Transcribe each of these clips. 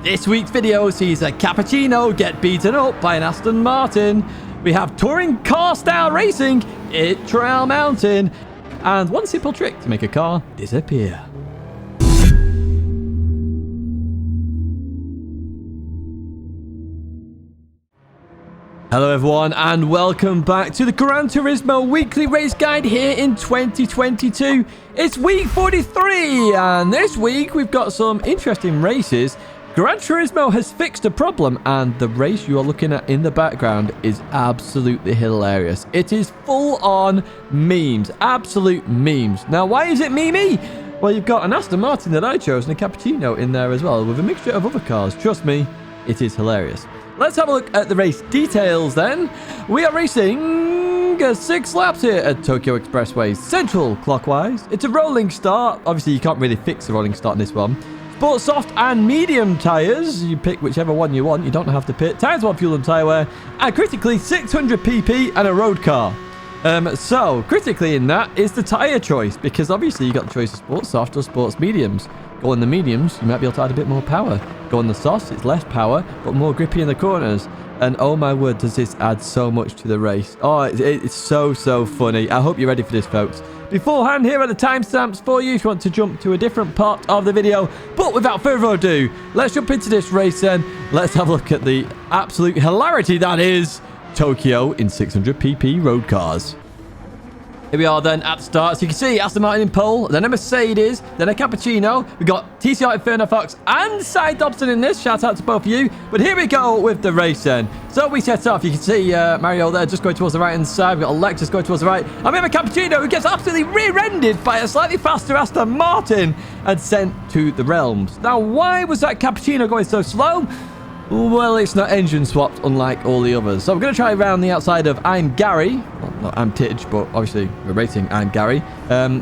This week's video sees a Cappuccino get beaten up by an Aston Martin. We have touring car style racing at Trail Mountain. And one simple trick to make a car disappear. Hello everyone and welcome back to the Gran Turismo weekly race guide here in 2022. It's week 43 and this week we've got some interesting races. Gran Turismo has fixed a problem and the race you are looking at in the background is absolutely hilarious. It is full on memes, absolute memes. Now why is it memey? Well, you've got an Aston Martin that I chose and a Cappuccino in there as well with a mixture of other cars. Trust me, it is hilarious. Let's have a look at the race details then. We are racing 6 laps here at Tokyo Expressway Central Clockwise. It's a rolling start. Obviously, you can't really fix the rolling start in this one. Sport soft and medium tyres. You pick whichever one you want. You don't have to pit. Tyres, 1 fuel and tyre wear. And critically, 600 pp and a road car. So, critically in that is the tyre choice. Because obviously, you got the choice of sports soft or sports mediums. Go on the mediums, you might be able to add a bit more power. Go on the softs, it's less power, but more grippy in the corners. And oh my word, does this add so much to the race. Oh, it's so funny. I hope you're ready for this, folks. Beforehand, here are the timestamps for you if you want to jump to a different part of the video. But without further ado, let's jump into this race then. Let's have a look at the absolute hilarity that is Tokyo in 600 pp road cars. Here we are then at the start. So you can see Aston Martin in pole, then a Mercedes, then a Cappuccino. We've got TCR Inferno Fox and Cy Dobson in this. Shout out to both of you. But here we go with the race then. So we set off. You can see Mario there just going towards the right-hand side. We've got a Lexus going towards the right. And we have a Cappuccino who gets absolutely rear-ended by a slightly faster Aston Martin and sent to the realms. Now, why was that Cappuccino going so slow? Well, it's not engine swapped unlike all the others. So we're going to try around the outside of I'm Gary. Well, not I'm Tidge, but obviously we're racing I'm Gary.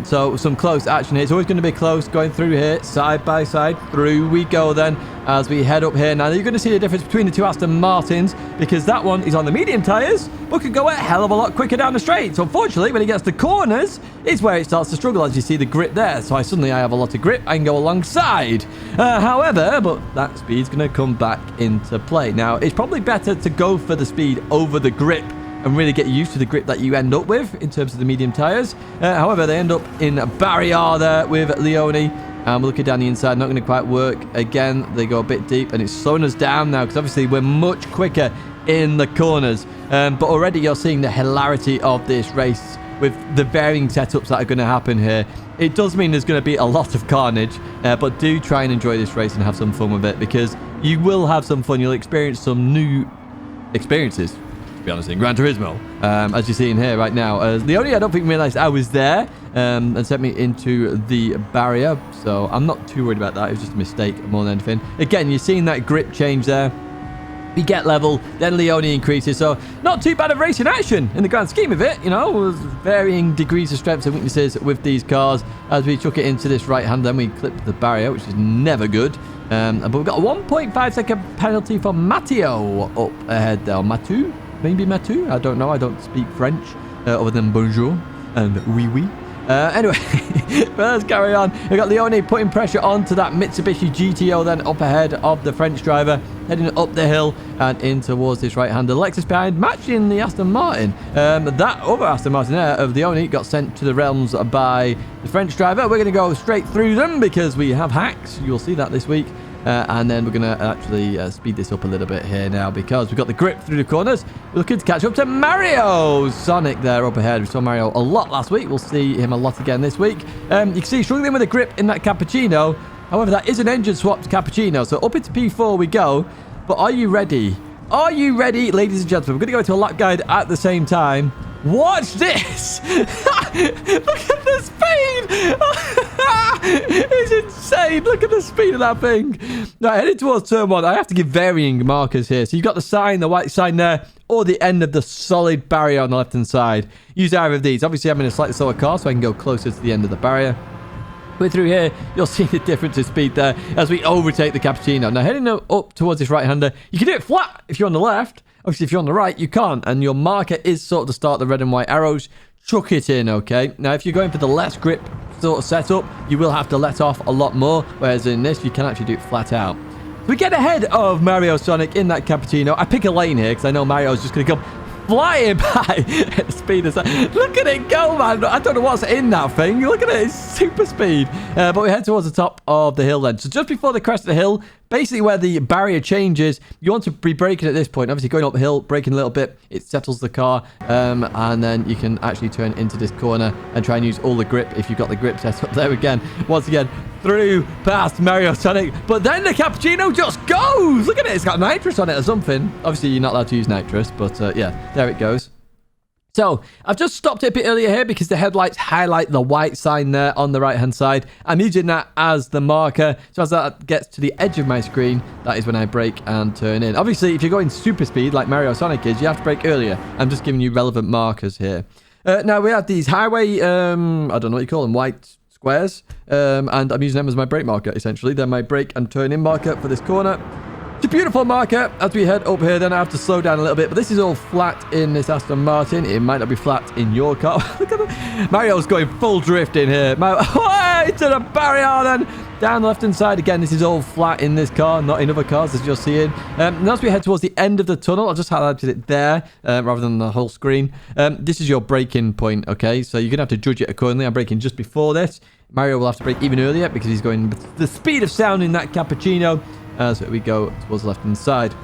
So some close action here. It's always going to be close going through here, side by side. Through we go then as we head up here. Now, you're going to see the difference between the two Aston Martins because that one is on the medium tyres, but could go a hell of a lot quicker down the straight. So unfortunately, when it gets to corners, is where it starts to struggle, as you see the grip there. So suddenly I have a lot of grip. I can go alongside. However, but that speed's going to come back into play. Now, it's probably better to go for the speed over the grip and really get used to the grip that you end up with in terms of the medium tyres. However, they end up in a barrier there with Leone. And we're looking down the inside, not going to quite work. Again, they go a bit deep, and it's slowing us down now because obviously we're much quicker in the corners. But already you're seeing the hilarity of this race with the varying setups that are going to happen here. It does mean there's going to be a lot of carnage, but do try and enjoy this race and have some fun with it because you will have some fun. You'll experience some new experiences, to be honest, in Gran Turismo, as you're seeing here right now. Leone, I don't think realised I was there and sent me into the barrier, so I'm not too worried about that. It was just a mistake more than anything. Again, you're seeing that grip change there. We get level, then Leone increases, so not too bad of racing action in the grand scheme of it. You know, varying degrees of strengths and weaknesses with these cars as we chuck it into this right hand, then we clip the barrier, which is never good. But we've got a 1.5 second penalty for Matteo up ahead there. Matu? Maybe Matu? I don't know. I don't speak French other than bonjour and oui oui. Anyway, let's carry on. We've got Leone putting pressure onto that Mitsubishi GTO then up ahead of the French driver, heading up the hill and in towards this right-hander. Lexus behind, matching the Aston Martin. That other Aston Martin there of Leone got sent to the realms by the French driver. We're going to go straight through them because we have hacks. You'll see that this week. And then we're going to actually speed this up a little bit here now because we've got the grip through the corners. We're looking to catch up to Mario Sonic there up ahead. We saw Mario a lot last week. We'll see him a lot again this week. You can see struggling with the grip in that Cappuccino. However, that is an engine swapped Cappuccino. So up into P4 we go. But are you ready? Are you ready, ladies and gentlemen? We're going to go to a lap guide at the same time. Watch this! Look at the speed! It's insane! Look at the speed of that thing! Right, heading towards turn 1. I have to give varying markers here. So you've got the sign, the white sign there, or the end of the solid barrier on the left-hand side. Use either of these. Obviously, I'm in a slightly slower car, so I can go closer to the end of the barrier. But through here, you'll see the difference in speed there as we overtake the Cappuccino. Now, heading up towards this right-hander, you can do it flat if you're on the left. Obviously, if you're on the right, you can't. And your marker is sort of to start the red and white arrows. Chuck it in, okay? Now, if you're going for the less grip sort of setup, you will have to let off a lot more. Whereas in this, you can actually do it flat out. We get ahead of Mario Sonic in that cappuccino. I pick a lane here because I know Mario's just going to come flying by at the speed of sound. Look at it go, man. I don't know what's in that thing. Look at it. It's super speed. But we head towards the top of the hill then. So just before the crest of the hill, basically where the barrier changes, you want to be braking at this point. Obviously, going uphill, braking a little bit, it settles the car. And then you can actually turn into this corner and try and use all the grip if you've got the grip set up there again. Once again, through past Mario Sonic. But then the cappuccino just goes. Look at it. It's got nitrous on it or something. Obviously, you're not allowed to use nitrous. But yeah, there it goes. So, I've just stopped it a bit earlier here because the headlights highlight the white sign there on the right-hand side. I'm using that as the marker. So, as that gets to the edge of my screen, that is when I brake and turn in. Obviously, if you're going super speed like Mario Sonic is, you have to brake earlier. I'm just giving you relevant markers here. Now, we have these highway, I don't know what you call them, white squares. And I'm using them as my brake marker, essentially. They're my brake and turn in marker for this corner. It's a beautiful marker. As we head up here, then I have to slow down a little bit. But this is all flat in this Aston Martin. It might not be flat in your car. Look at that. Mario's going full drift in here. Way to the barrier then. Down the left-hand side. Again, this is all flat in this car, not in other cars, as you're seeing. And as we head towards the end of the tunnel, I'll just highlight it there rather than the whole screen. This is your braking point, okay? So you're going to have to judge it accordingly. I'm braking just before this. Mario will have to brake even earlier because he's going with the speed of sound in that cappuccino. So we go towards the left-hand side.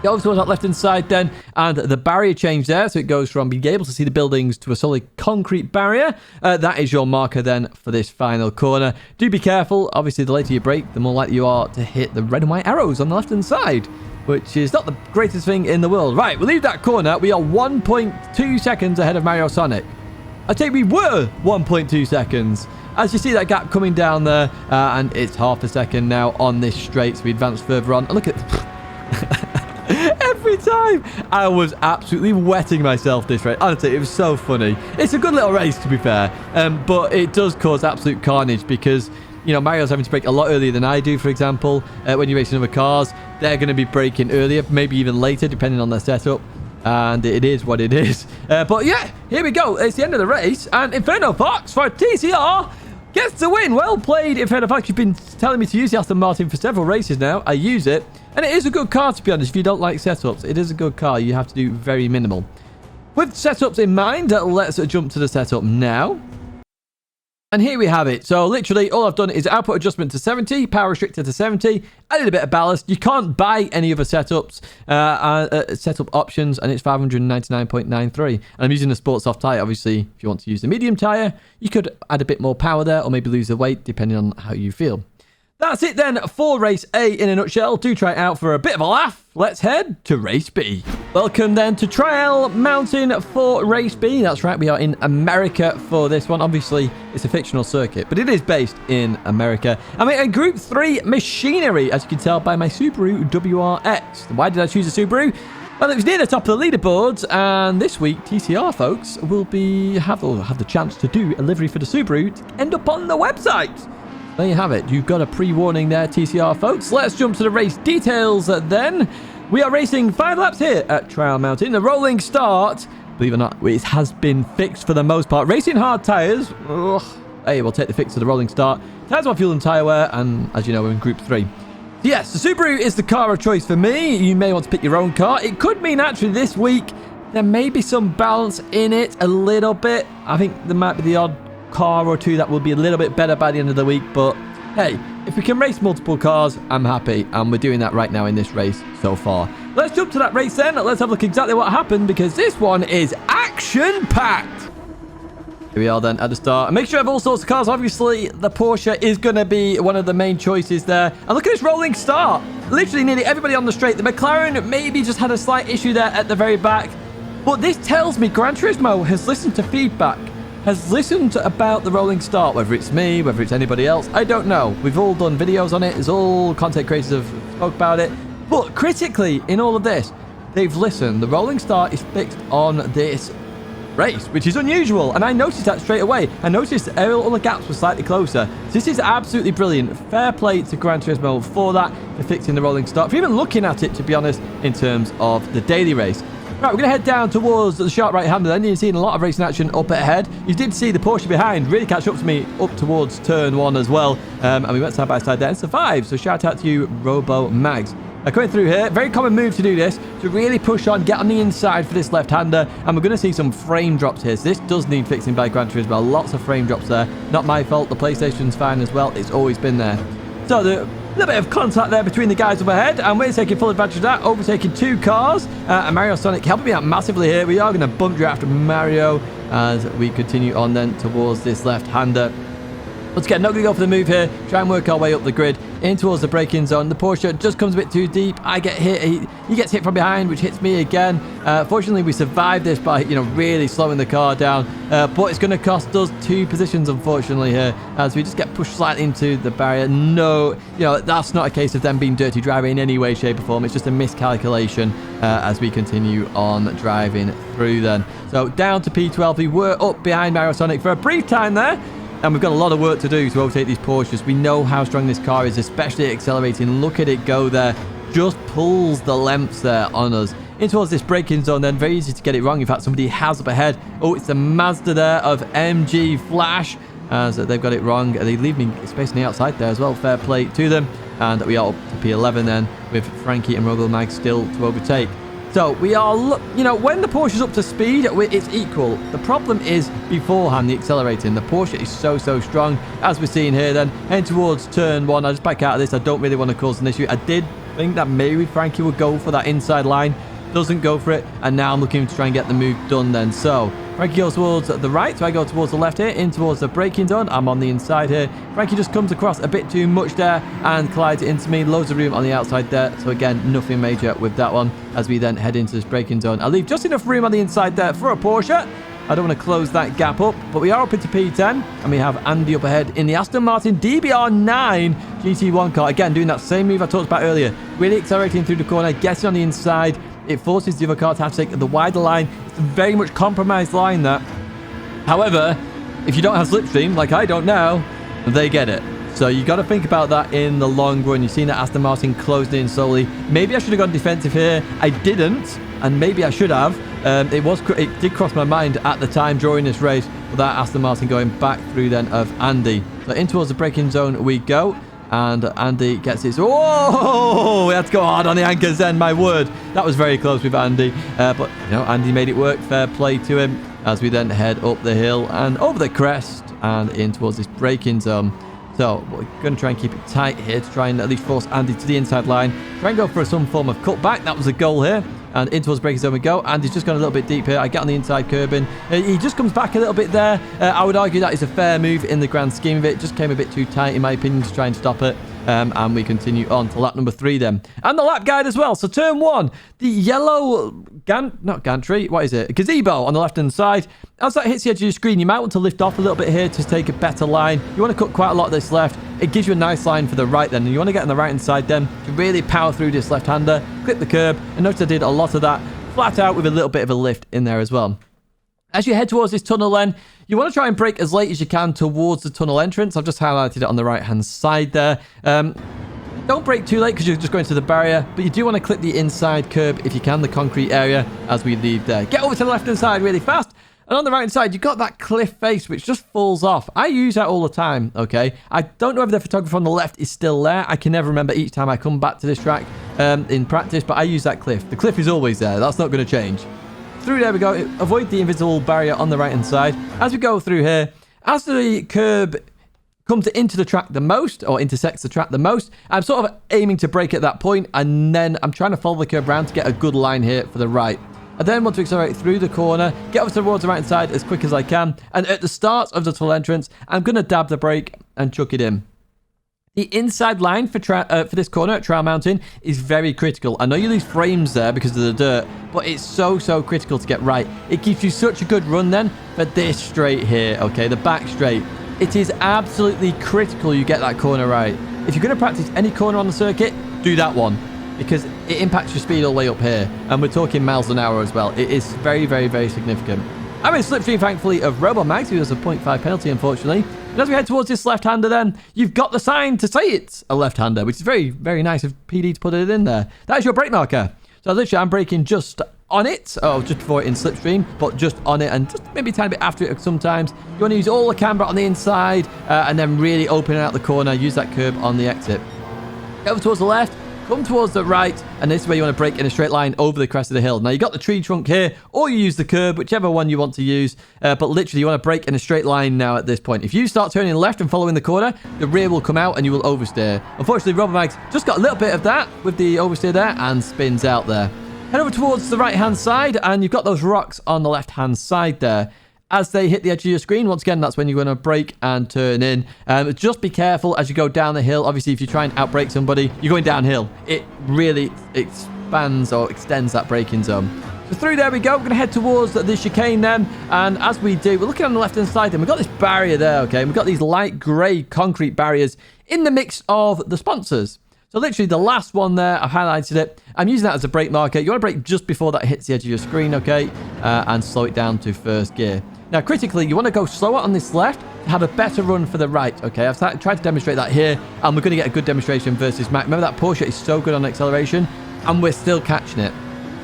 Go towards that left-hand side then, and the barrier change there. So it goes from being able to see the buildings to a solid concrete barrier. That is your marker then for this final corner. Do be careful. Obviously, the later you brake, the more likely you are to hit the red and white arrows on the left-hand side, which is not the greatest thing in the world. Right, we'll leave that corner. We are 1.2 seconds ahead of Mario Sonic. I think we were 1.2 seconds. As you see that gap coming down there, and it's half a second now on this straight, so we advance further on. Look at every time. I was absolutely wetting myself this race. Honestly, it was so funny. It's a good little race, to be fair, but it does cause absolute carnage because, you know, Mario's having to brake a lot earlier than I do, for example. When you're racing other cars, they're going to be braking earlier, maybe even later, depending on their setup. And it is what it is. But yeah, here we go. It's the end of the race. And Inferno Fox for TCR gets the win. Well played, Inferno Fox. You've been telling me to use the Aston Martin for several races now. I use it. And it is a good car, to be honest. If you don't like setups, it is a good car. You have to do very minimal. With setups in mind, let's jump to the setup now. And here we have it. So literally all I've done is output adjustment to 70, power restrictor to 70, added a bit of ballast. You can't buy any other setups, setup options, and it's 599.93. And I'm using the sports soft tire. Obviously, if you want to use the medium tire, you could add a bit more power there or maybe lose the weight depending on how you feel. That's it then for race A in a nutshell. Do try it out for a bit of a laugh. Let's head to race B. Welcome then to Trial Mountain for race B. That's right, we are in America for this one. Obviously, it's a fictional circuit, but it is based in America. I'm in Group 3 machinery, as you can tell by my Subaru WRX. Why did I choose a Subaru? Well, it was near the top of the leaderboards, and this week, TCR folks will have the chance to do a livery for the Subaru to end up on the website. There you have it. You've got a pre-warning there, TCR folks. Let's jump to the race details then. We are racing 5 laps here at Trial Mountain. The rolling start, believe it or not, it has been fixed for the most part. Racing hard tyres. Hey, we'll take the fix of the rolling start. Tyres on fuel and tyre wear, and as you know, we're in Group 3. Yes, the Subaru is the car of choice for me. You may want to pick your own car. It could mean actually this week there may be some balance in it a little bit. I think there might be the odd car or two that will be a little bit better by the end of the week, but hey, if we can race multiple cars, I'm happy, and we're doing that right now in this race so far. Let's jump to that race then. Let's have a look exactly what happened, because this one is action-packed. Here we are then at the start. And make sure you have all sorts of cars. Obviously, the Porsche is going to be one of the main choices there. And look at this rolling start. Literally nearly everybody on the straight. The McLaren maybe just had a slight issue there at the very back. But this tells me Gran Turismo has listened to feedback, has listened about the rolling start, whether it's me, whether it's anybody else, I don't know. We've all done videos on it. There's all content creators have spoke about it. But critically, in all of this, they've listened. The rolling start is fixed on this race, which is unusual, and I noticed that straight away. I noticed all the gaps were slightly closer. So this is absolutely brilliant. Fair play to Gran Turismo for that, for fixing the rolling start, for even looking at it, to be honest, in terms of the daily race. Right, we're going to head down towards the sharp right-hander then. You've seen a lot of racing action up ahead. You did see the Porsche behind really catch up to me up towards turn 1 as well. And we went side by side there and survived. So shout out to you, Robo Mags. Coming through here, very common move to do this, to really push on, get on the inside for this left-hander, and we're going to see some frame drops here. So this does need fixing by Gran Turismo. Lots of frame drops there. Not my fault. The PlayStation's fine as well. It's always been there. So the little bit of contact there between the guys up ahead, and we're taking full advantage of that, overtaking 2 cars. And Mario Sonic helping me out massively here. We are going to bump draft Mario as we continue on then towards this left-hander. Once again, not going to go for the move here. Try and work our way up the grid in towards the braking zone. The Porsche just comes a bit too deep. I get hit. He gets hit from behind, which hits me again. Fortunately, we survived this by, really slowing the car down. But it's going to cost us 2 positions, unfortunately, here, as we just get pushed slightly into the barrier. No, that's not a case of them being dirty driving in any way, shape, or form. It's just a miscalculation as we continue on driving through then. So down to P12. We were up behind Mario Sonic for a brief time there. And we've got a lot of work to do to overtake these Porsches. We know how strong this car is, especially accelerating. Look at it go there. Just pulls the lengths there on us. In towards this braking zone then. Very easy to get it wrong. In fact, somebody has up ahead. Oh, it's the Mazda there of MG Flash. As they've got it wrong. They leave me space on the outside there as well. Fair play to them. And we are up to P11 then with Frankie and Robo Mag still to overtake. So we are, when the Porsche is up to speed, it's equal. The problem is beforehand, the accelerating. The Porsche is so strong, as we're seeing here then. Heading towards turn 1. I just back out of this. I don't really want to cause an issue. I did think that maybe Frankie would go for that inside line. Doesn't go for it. And now I'm looking to try and get the move done then. So Frankie goes towards the right, so I go towards the left here, in towards the braking zone. I'm on the inside here. Frankie just comes across a bit too much there and collides into me. Loads of room on the outside there. So again, nothing major with that one as we then head into this braking zone. I leave just enough room on the inside there for a Porsche. I don't want to close that gap up, but we are up into P10, and we have Andy up ahead in the Aston Martin DBR9 GT1 car. Again, doing that same move I talked about earlier. Really accelerating through the corner, getting on the inside. It forces the other car to have to take the wider line. It's a very much compromised line, that. However, if you don't have slipstream, like I don't now, they get it. So you got to think about that in the long run. You've seen that Aston Martin closed in slowly. Maybe I should have gone defensive here. I didn't, and maybe I should have. It did cross my mind at the time during this race, with that Aston Martin going back through then of Andy. So in towards the braking zone we go. And Andy gets his... Oh, we had to go hard on the anchors then, my word. That was very close with Andy. But, Andy made it work. Fair play to him as we then head up the hill and over the crest and in towards this braking zone. So we're going to try and keep it tight here to try and at least force Andy to the inside line. Try and go for some form of cutback. That was the goal here. And in towards braking zone we go. Andy's just gone a little bit deep here. I get on the inside curbing. He just comes back a little bit there. I would argue that is a fair move in the grand scheme of it. Just came a bit too tight, in my opinion, to try and stop it. And we continue on to lap number 3 then. And the lap guide as well. So turn 1, the yellow not gantry, what is it? Gazebo on the left-hand side. As that hits the edge of your screen, you might want to lift off a little bit here to take a better line. You want to cut quite a lot of this left. It gives you a nice line for the right then. And you want to get on the right-hand side then to really power through this left-hander. Clip the curb. And notice I did a lot of that flat out with a little bit of a lift in there as well. As you head towards this tunnel then, you want to try and brake as late as you can towards the tunnel entrance. I've just highlighted it on the right-hand side there. Don't brake too late because you're just going to the barrier, but you do want to clip the inside curb if you can, the concrete area, as we leave there. Get over to the left-hand side really fast. And on the right-hand side, you've got that cliff face, which just falls off. I use that all the time, okay? I don't know if the photographer on the left is still there. I can never remember each time I come back to this track in practice, but I use that cliff. The cliff is always there. That's not going to change. Through there we go. Avoid the invisible barrier on the right-hand side. As we go through here, as the curb comes into the track the most, or intersects the track the most, I'm sort of aiming to brake at that point, and then I'm trying to follow the curb around to get a good line here for the right. I then want to accelerate through the corner, get over towards the right side as quick as I can, and at the start of the tunnel entrance, I'm going to dab the brake and chuck it in. The inside line for this corner at Trial Mountain is very critical. I know you lose frames there because of the dirt, but it's so critical to get right. It gives you such a good run then for this straight here, okay, the back straight. It is absolutely critical you get that corner right. If you're going to practice any corner on the circuit, do that one, because it impacts your speed all the way up here, and we're talking miles an hour as well. It is very significant. I'm in slipstream, thankfully, of Robo Max, who has a 0.5 penalty, unfortunately. And as we head towards this left-hander then, you've got the sign to say it's a left-hander, which is very nice of PD to put it in there. That is your brake marker. So literally, I'm braking just on it, or just before it in slipstream, but just on it and just maybe a tiny bit after it sometimes. You want to use all the camber on the inside and then really open out the corner. Use that curb on the exit. Get over towards the left. Come towards the right, and this is where you want to brake in a straight line over the crest of the hill. Now, you got the tree trunk here, or you use the curb, whichever one you want to use. But literally, you want to brake in a straight line now at this point. If you start turning left and following the corner, the rear will come out and you will oversteer. Unfortunately, Rubber Mags just got a little bit of that with the oversteer there and spins out there. Head over towards the right-hand side, and you've got those rocks on the left-hand side there. As they hit the edge of your screen, once again, that's when you're going to brake and turn in. Just be careful as you go down the hill. Obviously, if you try and outbrake somebody, you're going downhill. It really expands or extends that braking zone. So through there we go. We're going to head towards the chicane then. And as we do, we're looking on the left-hand side, and we've got this barrier there, okay? And we've got these light grey concrete barriers in the mix of the sponsors. So literally the last one there, I've highlighted it. I'm using that as a brake marker. You want to brake just before that hits the edge of your screen, okay? And slow it down to first gear. Now, critically, you want to go slower on this left to have a better run for the right, okay? I've tried to demonstrate that here, and we're going to get a good demonstration versus Mac. Remember that Porsche is so good on acceleration, and we're still catching it.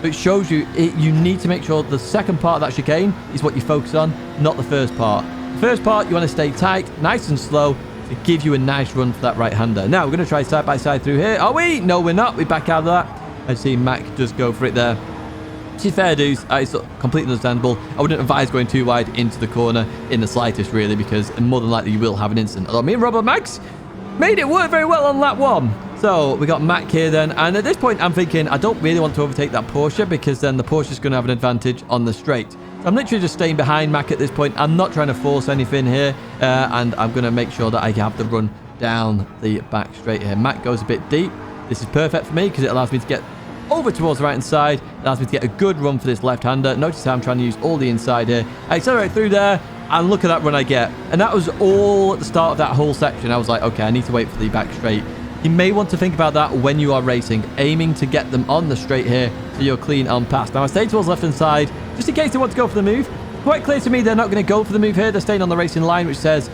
So it shows you you need to make sure the second part of that chicane is what you focus on, not the first part. The first part, you want to stay tight, nice and slow, to give you a nice run for that right-hander. Now, we're going to try side-by-side through here. Are we? No, we're not. We're back out of that. I see Mac just go for it there. Which is fair dues. It's completely understandable. I wouldn't advise going too wide into the corner in the slightest, really, because more than likely you will have an incident. Although me and Rubber Mags made it work very well on lap 1. So we got Mac here then. And at this point, I'm thinking I don't really want to overtake that Porsche, because then the Porsche is going to have an advantage on the straight. So I'm literally just staying behind Mac at this point. I'm not trying to force anything here. And I'm going to make sure that I have the run down the back straight here. Mac goes a bit deep. This is perfect for me because it allows me to get over towards the right-hand side. It allows me to get a good run for this left-hander. Notice how I'm trying to use all the inside here. I accelerate through there, and look at that run I get. And that was all at the start of that whole section. I was like, okay, I need to wait for the back straight. You may want to think about that when you are racing, aiming to get them on the straight here so you're clean on pass. Now, I stay towards the left-hand side, just in case they want to go for the move. Quite clear to me they're not going to go for the move here. They're staying on the racing line, which says,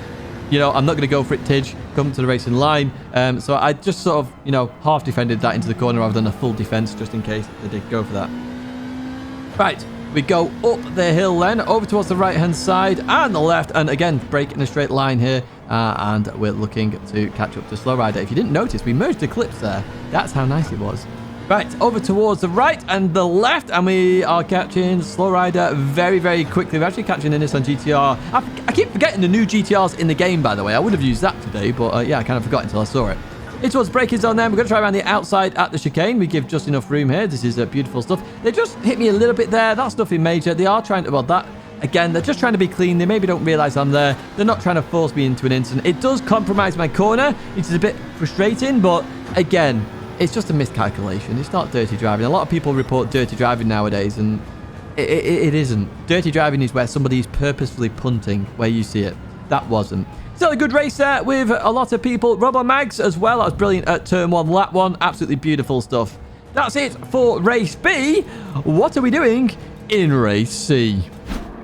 you know, I'm not going to go for it, Tidge. Come to the racing line. So I just sort of, you know, half defended that into the corner rather than a full defense, just in case they did go for that. Right, we go up the hill then, over towards the right-hand side and the left. And again, brake in a straight line here. And we're looking to catch up to Slow Rider. If you didn't notice, we merged the clips there. That's how nice it was. Right, over towards the right and the left, and we are catching Slow Rider very, very quickly. We're actually catching a Nissan GTR. I keep forgetting the new GTRs in the game, by the way. I would have used that today, but yeah, I kind of forgot until I saw it. It's towards the braking zone then. We're going to try around the outside at the chicane. We give just enough room here. This is beautiful stuff. They just hit me a little bit there. That's nothing major. They are trying to, well, that, again, they're just trying to be clean. They maybe don't realize I'm there. They're not trying to force me into an incident. It does compromise my corner, which is a bit frustrating, but again, it's just a miscalculation. It's not dirty driving. A lot of people report dirty driving nowadays, and it isn't. Dirty driving is where somebody's purposefully punting where you see it. That wasn't. Still a good race there with a lot of people. Rubber Mags as well. That was brilliant at turn 1, lap 1. Absolutely beautiful stuff. That's it for race B. What are we doing in race C?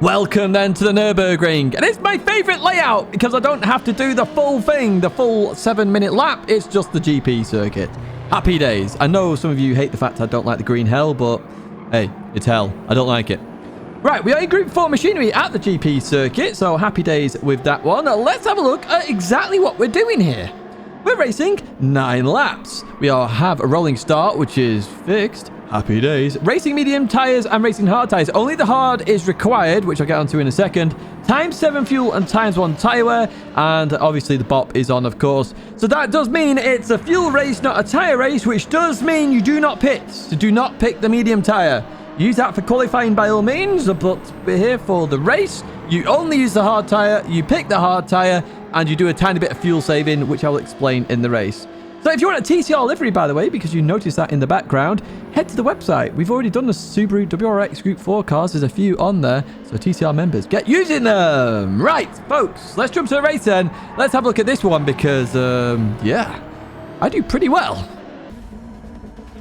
Welcome then to the Nurburgring. And it's my favorite layout because I don't have to do the full thing, the full 7-minute lap. It's just the GP circuit. Happy days. I know some of you hate the fact I don't like the green hell, but hey, it's hell. I don't like it. Right, we are in Group 4 machinery at the GP circuit, so happy days with that one. Let's have a look at exactly what we're doing here. We're racing 9 laps. We have a rolling start, which is fixed. Happy days. Racing medium tires and racing hard tires. Only the hard is required, which I'll get onto in a second. Times 7 fuel and times 1 tire wear. And obviously the BOP is on, of course. So that does mean it's a fuel race, not a tire race, which does mean you do not pit. So do not pick the medium tire. Use that for qualifying by all means, but we're here for the race. You only use the hard tire, you pick the hard tire, and you do a tiny bit of fuel saving, which I will explain in the race. So if you want a TCR livery, by the way, because you noticed that in the background, head to the website. We've already done the Subaru WRX Group 4 cars. There's a few on there, so TCR members, get using them. Right, folks, let's jump to the race then. Let's have a look at this one because, yeah, I do pretty well.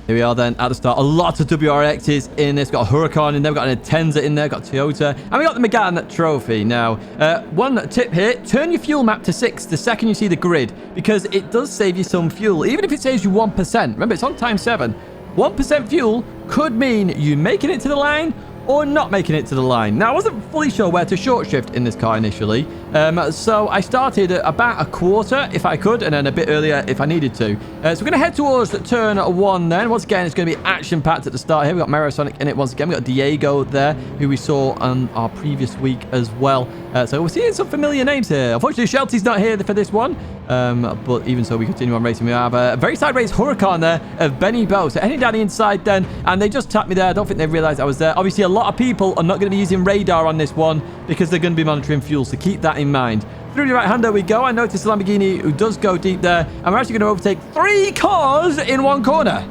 Here we are then at the start. A lot of WRXs in this. Got a Huracan in there. We've got an Atenza in there. Got Toyota. And we got the Megane Trophy. Now, one tip here. Turn your fuel map to 6 the second you see the grid. Because it does save you some fuel. Even if it saves you 1%. Remember, it's on time 7. 1% fuel could mean you making it to the line or not making it to the line. Now, I wasn't fully sure where to short shift in this car initially, so I started at about a quarter if I could, and then a bit earlier if I needed to. So we're going to head towards turn 1 then. Once again, it's going to be action-packed at the start here. We've got Marosonic in it once again. We've got Diego there, who we saw on our previous week as well. So we're seeing some familiar names here. Unfortunately, Shelty's not here for this one, but even so, we continue on racing. We have a very side race Huracan there of Benny Bow. So heading down the inside then, and they just tapped me there. I don't think they realized I was there. Obviously, a lot of people are not going to be using radar on this one because they're going to be monitoring fuel, so keep that in mind. Through the right-hander we go. I noticed the Lamborghini who does go deep there, and we're actually going to overtake 3 cars in 1 corner.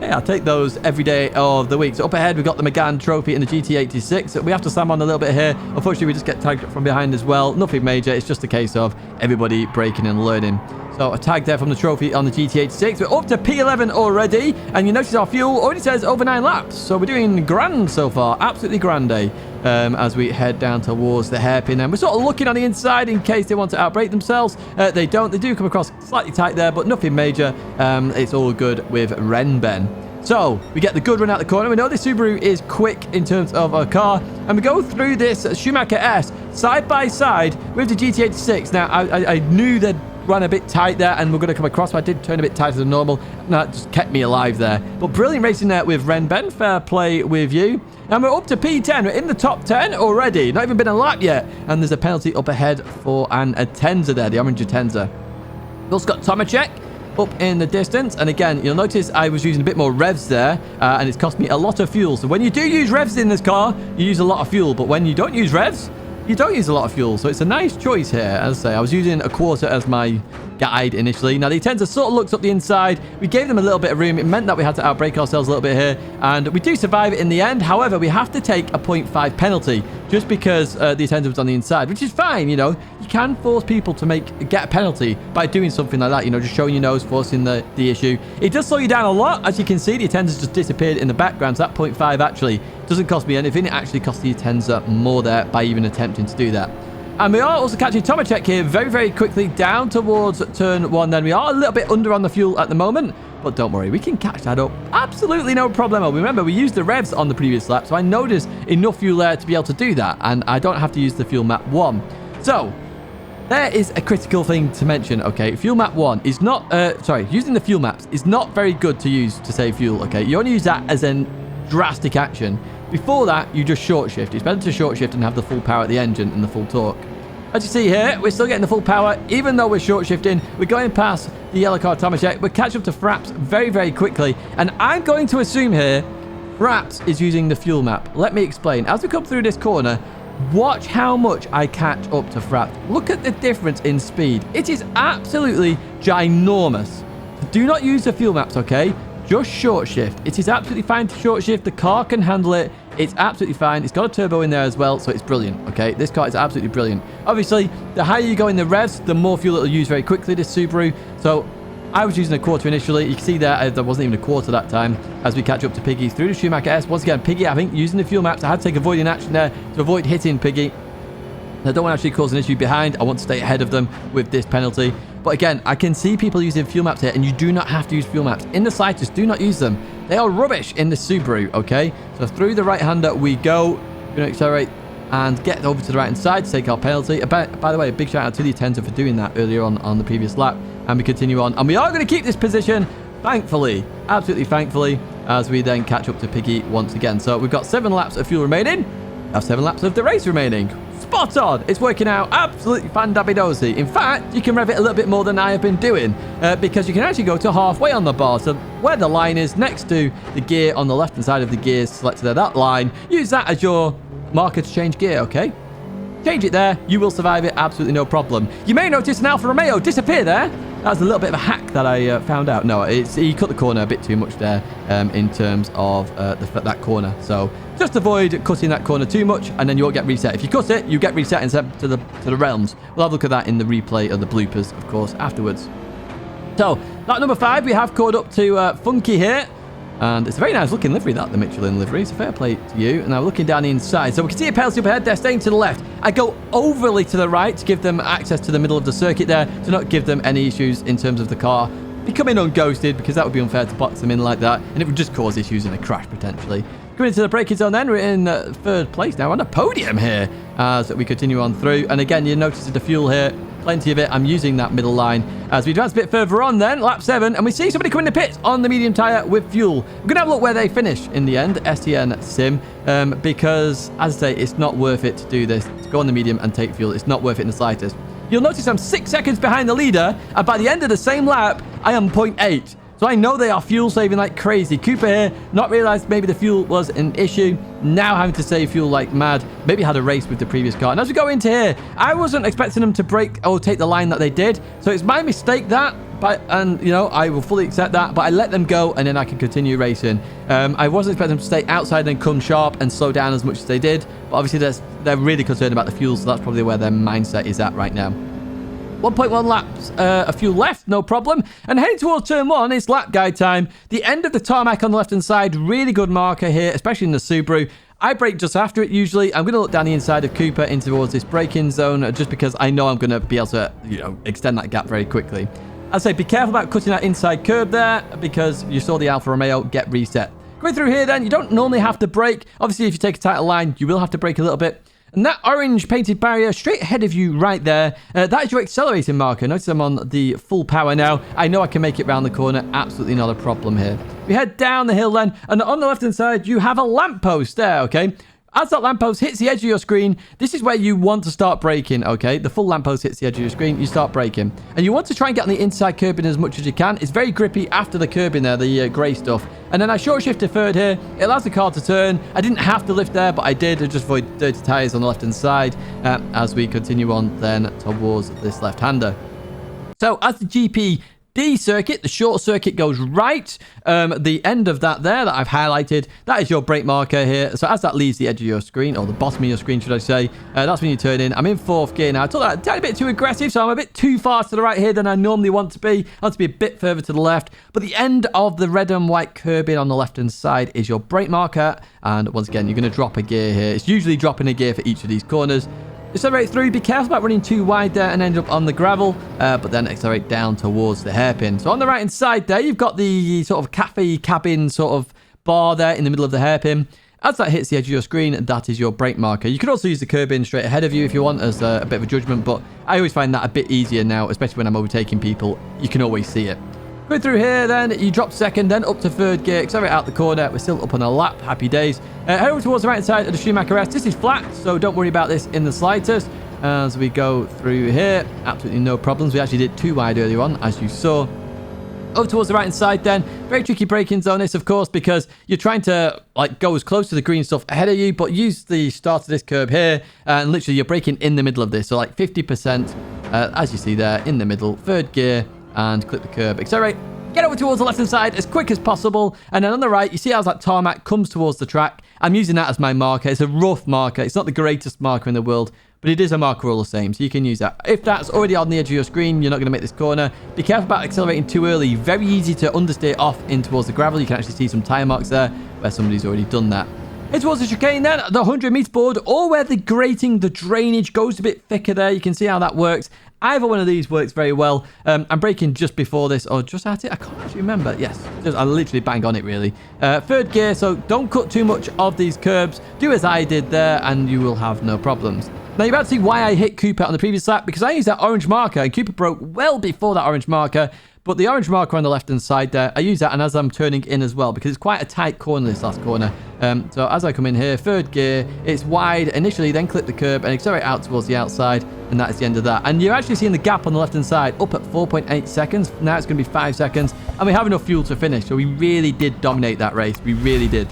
Yeah, I'll take those every day of the week. So up ahead, we've got the McGann Trophy in the GT86. We have to slam on a little bit here. Unfortunately, we just get tagged from behind as well. Nothing major. It's just a case of everybody breaking and learning. So a tag there from the trophy on the GT86. We're up to P11 already. And you notice our fuel already says over 9 laps. So we're doing grand so far. Absolutely grande. As we head down towards the hairpin. And we're sort of looking on the inside in case they want to outbrake themselves. They don't. They do come across slightly tight there, but nothing major. It's all good with Renben. So we get the good run out the corner. We know this Subaru is quick in terms of a car. And we go through this Schumacher S side by side with the GT86. Now, I knew they'd run a bit tight there and we're going to come across, but I did turn a bit tighter than normal. And that just kept me alive there. But brilliant racing there with Renben. Fair play with you. And we're up to P10. We're in the top 10 already. Not even been a lap yet. And there's a penalty up ahead for an Atenza there, the orange Atenza. We've also got Tomacek up in the distance, and again you'll notice I was using a bit more revs there, and it's cost me a lot of fuel. So when you do use revs in this car, you use a lot of fuel, but when you don't use revs, you don't use a lot of fuel. So it's a nice choice here. As I say, I was using a quarter as my guide initially. Now the Atenza sort of looks up the inside. We gave them a little bit of room. It meant that we had to outbrake ourselves a little bit here, and we do survive it in the end. However, we have to take a 0.5 penalty just because the Atenza was on the inside, which is fine. You know, you can force people to get a penalty by doing something like that, you know, just showing your nose, forcing the issue. It does slow you down a lot. As you can see, the Atenza's just disappeared in the background, so that 0.5 actually doesn't cost me anything. It actually costs the Atenza more there by even attempting to do that. And we are also catching Tomacek here very, very quickly down towards turn 1 then. We are a little bit under on the fuel at the moment, but don't worry, we can catch that up. Absolutely no problemo. Remember, we used the revs on the previous lap, so I know there's enough fuel there to be able to do that, and I don't have to use the fuel map 1. So there is a critical thing to mention, okay? Fuel map 1 is not, using the fuel maps is not very good to use to save fuel, okay? You only use that as a drastic action. Before that, you just short shift. It's better to short shift and have the full power at the engine and the full torque. As you see here, we're still getting the full power, even though we're short shifting. We're going past the yellow car Tomacek. We're catching up to Fraps very, very quickly. And I'm going to assume here, Fraps is using the fuel map. Let me explain. As we come through this corner, watch how much I catch up to Fraps. Look at the difference in speed. It is absolutely ginormous. So do not use the fuel maps, okay? Just short shift. It is absolutely fine to short shift. The car can handle it. It's absolutely fine. It's got a turbo in there as well, so it's brilliant, okay? This car is absolutely brilliant. Obviously, the higher you go in the revs, the more fuel it'll use very quickly, this Subaru. So I was using a quarter initially. You can see there wasn't even a quarter that time as we catch up to Piggy through the Schumacher S. Once again, Piggy, I think, using the fuel maps. I had to take avoiding action there to avoid hitting Piggy. I don't want to actually cause an issue behind. I want to stay ahead of them with this penalty. But again, I can see people using fuel maps here, and you do not have to use fuel maps. In the slightest, do not use them. They are rubbish in the Subaru, okay? So through the right-hander we go. We're going to accelerate and get over to the right-hand side to take our penalty. By the way, a big shout-out to the Atenza for doing that earlier on the previous lap. And we continue on. And we are going to keep this position, thankfully. Absolutely thankfully, as we then catch up to Piggy once again. So we've got 7 laps of fuel remaining. We have 7 laps of the race remaining. Spot on. It's working out absolutely fan-dabby-dozy. In fact, you can rev it a little bit more than I have been doing because you can actually go to halfway on the bar. So where the line is next to the gear on the left-hand side of the gears selected there, that line, use that as your marker to change gear, okay? Change it there. You will survive it. Absolutely no problem. You may notice an Alfa Romeo disappear there. That's a little bit of a hack that I found out. No, he cut the corner a bit too much there in terms of that corner. So just avoid cutting that corner too much, and then you won't get reset. If you cut it, you get reset instead to the realms. We'll have a look at that in the replay of the bloopers, of course, afterwards. So lap number 5, we have caught up to Funky here. And it's a very nice looking livery, that, the Michelin livery. So fair play to you. And now looking down the inside. So we can see a penalty up ahead. They're staying to the left. I go overly to the right to give them access to the middle of the circuit there, to not give them any issues in terms of the car becoming unghosted because that would be unfair to box them in like that, and it would just cause issues in a crash potentially. Coming into the braking zone then, we're in third place now on a podium here as we continue on through. And again, you notice the fuel here, plenty of it. I'm using that middle line as we advance a bit further on then, lap 7, and we see somebody coming to pits on the medium tyre with fuel. We're going to have a look where they finish in the end, STN Sim, because as I say, it's not worth it to do this, to go on the medium and take fuel. It's not worth it in the slightest. You'll notice I'm 6 seconds behind the leader, and by the end of the same lap, I am 0.8. So I know they are fuel saving like crazy. Cooper here, not realized maybe the fuel was an issue. Now having to save fuel like mad. Maybe had a race with the previous car. And as we go into here, I wasn't expecting them to break or take the line that they did. So it's my mistake that. And, you know, I will fully accept that. But I let them go and then I can continue racing. I wasn't expecting them to stay outside and come sharp and slow down as much as they did. But obviously they're really concerned about the fuel. So that's probably where their mindset is at right now. 1.1 laps, a few left, no problem. And heading towards turn 1, it's lap guide time. The end of the tarmac on the left-hand side, really good marker here, especially in the Subaru. I brake just after it usually. I'm going to look down the inside of Cooper in towards this braking zone just because I know I'm going to be able to, you know, extend that gap very quickly. I'd say be careful about cutting that inside curb there because you saw the Alfa Romeo get reset. Going through here then, you don't normally have to brake. Obviously, if you take a tighter line, you will have to brake a little bit. And that orange painted barrier straight ahead of you right there, that is your accelerating marker. Notice I'm on the full power now. I know I can make it round the corner. Absolutely not a problem here. We head down the hill then, and on the left-hand side, you have a lamppost there, okay? As that lamppost hits the edge of your screen, this is where you want to start braking, okay? The full lamppost hits the edge of your screen, you start braking. And you want to try and get on the inside curbing as much as you can. It's very grippy after the curbing there, the grey stuff. And then I short shift to third here. It allows the car to turn. I didn't have to lift there, but I did to just avoid dirty tyres on the left-hand side as we continue on then towards this left-hander. So as the GP circuit, the short circuit goes right. The end of that there that I've highlighted, that is your brake marker here. So as that leaves the edge of your screen, or the bottom of your screen, should I say, that's when you turn in. I'm in 4th gear now. I took that a tiny bit too aggressive, so I'm a bit too far to the right here than I normally want to be. I want to be a bit further to the left. But the end of the red and white curbing on the left-hand side is your brake marker. And once again, you're going to drop a gear here. It's usually dropping a gear for each of these corners. Accelerate through, be careful about running too wide there and end up on the gravel, but then accelerate down towards the hairpin. So on the right hand side there, you've got the sort of cafe cabin sort of bar there in the middle of the hairpin. As that hits the edge of your screen, that is your brake marker. You could also use the curb in straight ahead of you if you want as a bit of a judgment, but I always find that a bit easier now, especially when I'm overtaking people. You can always see it. Going through here then, you drop second, then up to 3rd gear, accelerate out the corner. We're still up on a lap, happy days. Head over towards the right side of the Schumacher S. This is flat, so don't worry about this in the slightest. As we go through here, absolutely no problems. We actually did too wide earlier on, as you saw. Over towards the right hand side then, very tricky braking zone this, of course, because you're trying to like go as close to the green stuff ahead of you, but use the start of this curb here, and literally you're braking in the middle of this, so like 50%, as you see there, in the middle, 3rd gear, and click the curb, accelerate, get over towards the left hand side as quick as possible, and then on the right, you see how that tarmac comes towards the track. I'm using that as my marker. It's a rough marker. It's not the greatest marker in the world, but it is a marker all the same, so you can use that. If that's already on the edge of your screen, you're not going to make this corner. Be careful about accelerating too early. Very easy to understeer off in towards the gravel. You can actually see some tyre marks there where somebody's already done that. Head towards the chicane then, the 100-metre board, or where the grating, the drainage goes a bit thicker there. You can see how that works. Either one of these works very well. I'm braking just before this, or just at it. I can't actually remember. Yes, I literally bang on it, really. 3rd gear, so don't cut too much of these curbs. Do as I did there, and you will have no problems. Now, you're about to see why I hit Cooper on the previous lap, because I used that orange marker, and Cooper broke well before that orange marker. But the orange marker on the left-hand side there, I use that, and as I'm turning in as well, because it's quite a tight corner, this last corner. So as I come in here, 3rd gear, it's wide initially, then clip the curb and accelerate out towards the outside, and that is the end of that. And you're actually seeing the gap on the left-hand side up at 4.8 seconds. Now it's going to be 5 seconds, and we have enough fuel to finish. So we really did dominate that race. We really did.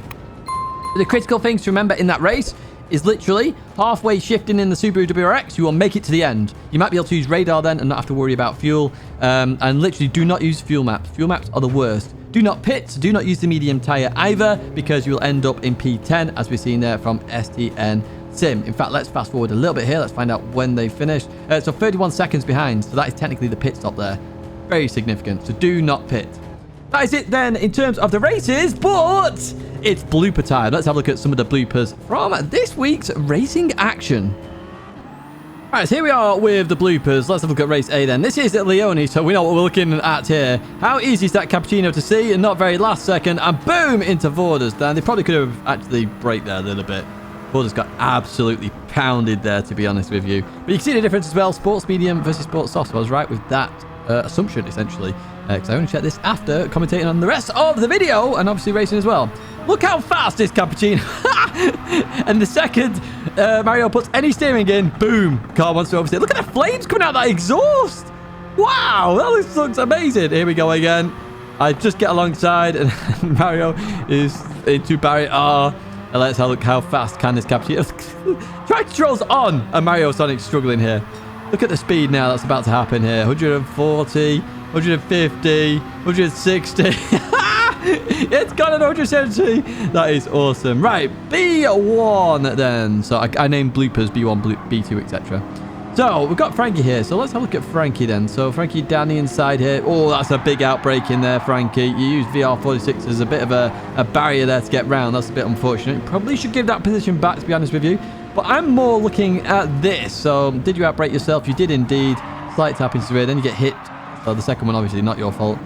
The critical things to remember in that race is literally halfway shifting in the Subaru WRX, you will make it to the end. You might be able to use radar then and not have to worry about fuel. And literally do not use fuel maps. Fuel maps are the worst. Do not pit. Do not use the medium tyre either, because you will end up in P10, as we've seen there from STN Sim. In fact, let's fast forward a little bit here. Let's find out when they finished. So 31 seconds behind. So that is technically the pit stop there. Very significant. So do not pit. That is it then in terms of the races, but it's blooper time. Let's have a look at some of the bloopers from this week's racing action. Right, so here we are with the bloopers. Let's have a look at race A then. This is at Leone, so we know what we're looking at here. How easy is that cappuccino to see? And not very last second. And boom, into Vorder's. Then they probably could have actually braked there a little bit. Vorder's got absolutely pounded there, to be honest with you. But you can see the difference as well. Sports medium versus sports soft. So I was right with that assumption, essentially. Because I only checked this after commentating on the rest of the video. And obviously racing as well. Look how fast this cappuccino. And the second Mario puts any steering in, boom, car wants to oversteer. Look at the flames coming out of that exhaust. Wow, that looks amazing. Here we go again. I just get alongside and Mario is into barrier R. And let's have a look how fast can this cappuccino. Track controls on. And Mario Sonic's struggling here. Look at the speed now that's about to happen here. 140, 150, 160. It's got an 170. That is awesome. Right, B1 then. So I named bloopers B1, B2, etc. So we've got Frankie here. So let's have a look at Frankie then. So Frankie down the inside here. Oh, that's a big outbreak in there, Frankie. You use VR46 as a bit of a barrier there to get round. That's a bit unfortunate. You probably should give that position back, to be honest with you. But I'm more looking at this. So did you outbrake yourself? You did indeed. Slight tap into the rear. Then you get hit. So the second one, obviously, not your fault.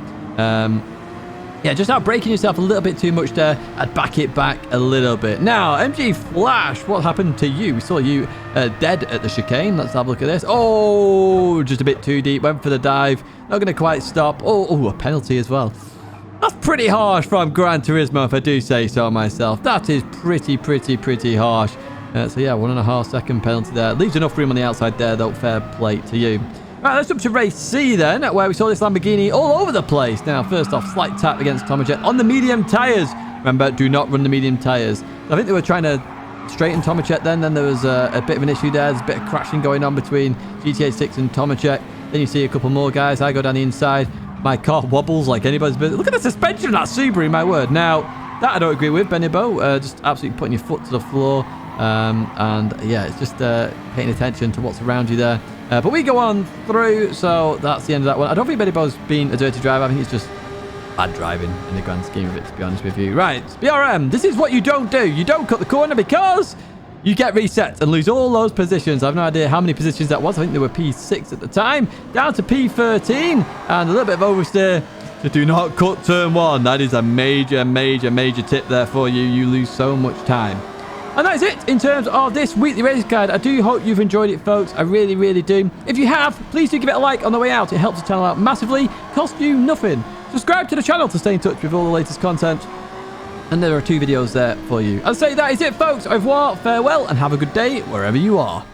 Yeah, just outbraking yourself a little bit too much there. I'd back it back a little bit. Now, MG Flash, what happened to you? We saw you dead at the chicane. Let's have a look at this. Oh, just a bit too deep. Went for the dive. Not going to quite stop. Oh, a penalty as well. That's pretty harsh from Gran Turismo, if I do say so myself. That is pretty harsh. So, yeah, 1.5 second penalty there. Leaves enough room on the outside there, though. Fair play to you. Right, let's jump to race C then, where we saw this Lamborghini all over the place. Now, first off, slight tap against Tomajet on the medium tyres. Remember, do not run the medium tyres. I think they were trying to straighten Tomajet then. Then there was a bit of an issue there. There's a bit of crashing going on between GTA 6 and Tomajet. Then you see a couple more guys. I go down the inside. My car wobbles like anybody's business. Look at the suspension of that Subaru, my word. Now, that I don't agree with, Benny Bo. Just absolutely putting your foot to the floor. And yeah, it's just paying attention to what's around you there. But we go on through, so that's the end of that one. I don't think Benny Bo's been a dirty driver. I think it's just bad driving in the grand scheme of it, to be honest with you. Right, BRM, this is what you don't do. You don't cut the corner because you get reset and lose all those positions. I have no idea how many positions that was. I think there were P6 at the time, down to P13, and a little bit of oversteer. So do not cut turn 1. That is a major tip there for you. You lose so much time. And that is it in terms of this weekly race guide. I do hope you've enjoyed it, folks. I really do. If you have, please do give it a like on the way out. It helps the channel out massively. Costs you nothing. Subscribe to the channel to stay in touch with all the latest content. And there are 2 videos there for you. I'll say that is it, folks. Au revoir, farewell, and have a good day wherever you are.